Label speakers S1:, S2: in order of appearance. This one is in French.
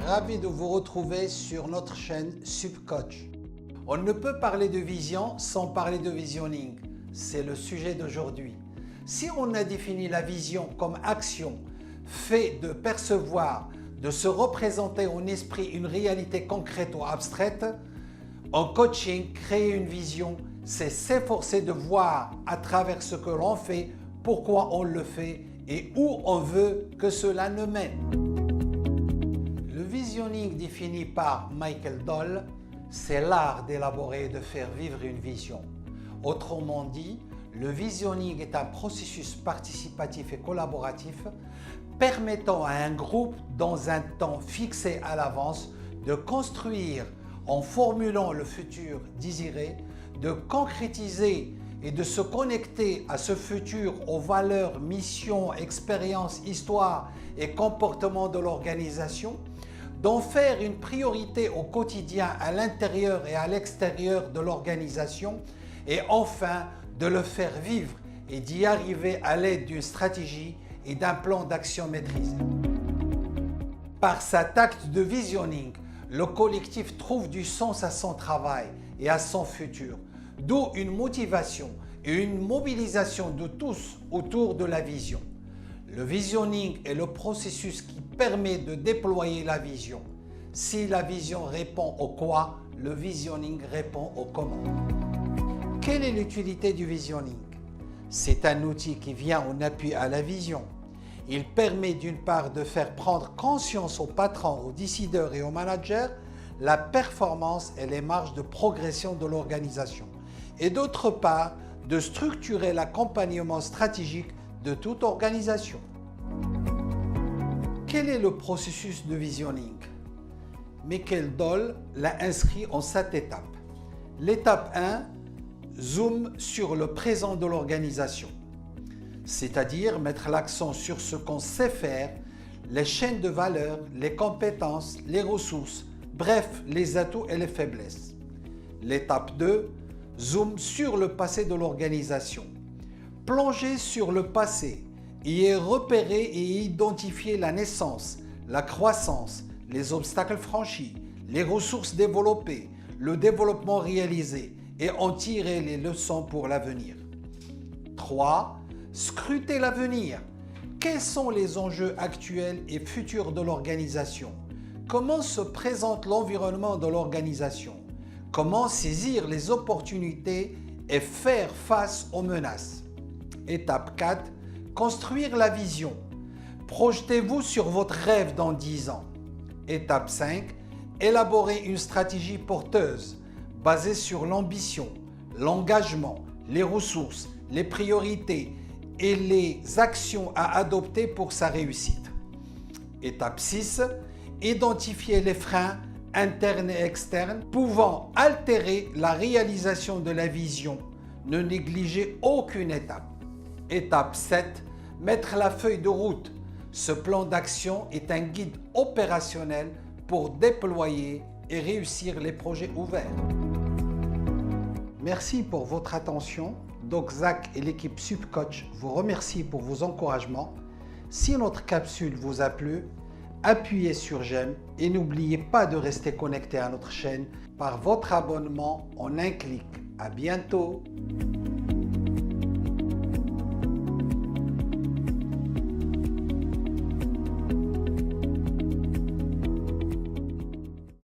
S1: Ravi de vous retrouver sur notre chaîne SupCoach. On ne peut parler de vision sans parler de visioning. C'est le sujet d'aujourd'hui. Si on a défini la vision comme action, fait de percevoir, de se représenter en esprit une réalité concrète ou abstraite, en coaching, créer une vision, c'est s'efforcer de voir à travers ce que l'on fait, pourquoi on le fait et où on veut que cela nous mène. Le visioning défini par Michael Doll, c'est l'art d'élaborer et de faire vivre une vision. Autrement dit, le visioning est un processus participatif et collaboratif permettant à un groupe, dans un temps fixé à l'avance, de construire en formulant le futur désiré, de concrétiser et de se connecter à ce futur aux valeurs, missions, expériences, histoires et comportements de l'organisation, d'en faire une priorité au quotidien à l'intérieur et à l'extérieur de l'organisation et enfin de le faire vivre et d'y arriver à l'aide d'une stratégie et d'un plan d'action maîtrisé. Par cet acte de visioning, le collectif trouve du sens à son travail et à son futur, d'où une motivation et une mobilisation de tous autour de la vision. Le visioning est le processus qui permet de déployer la vision. Si la vision répond au quoi, le visioning répond au comment. Quelle est l'utilité du visioning? C'est un outil qui vient en appui à la vision. Il permet d'une part de faire prendre conscience aux patrons, aux décideurs et aux managers la performance et les marges de progression de l'organisation et d'autre part de structurer l'accompagnement stratégique de toute organisation. Quel est le processus de visioning? Michael Doll l'a inscrit en 7 étapes. L'étape 1, zoom sur le présent de l'organisation, c'est-à-dire mettre l'accent sur ce qu'on sait faire, les chaînes de valeur, les compétences, les ressources, bref, les atouts et les faiblesses. L'étape 2, zoom sur le passé de l'organisation. Plonger sur le passé, y repérer et identifier la naissance, la croissance, les obstacles franchis, les ressources développées, le développement réalisé et en tirer les leçons pour l'avenir. 3. Scruter l'avenir. Quels sont les enjeux actuels et futurs de l'organisation? Comment se présente l'environnement de l'organisation? Comment saisir les opportunités et faire face aux menaces? Étape 4. Construire la vision. Projetez-vous sur votre rêve dans 10 ans. Étape 5. Élaborer une stratégie porteuse basée sur l'ambition, l'engagement, les ressources, les priorités et les actions à adopter pour sa réussite. Étape 6. Identifier les freins internes et externes pouvant altérer la réalisation de la vision. Ne négligez aucune étape. Étape 7. Mettre la feuille de route. Ce plan d'action est un guide opérationnel pour déployer et réussir les projets ouverts. Merci pour votre attention. Doc Zach et l'équipe SupCoach vous remercient pour vos encouragements. Si notre capsule vous a plu, appuyez sur j'aime et n'oubliez pas de rester connecté à notre chaîne par votre abonnement en un clic. À bientôt.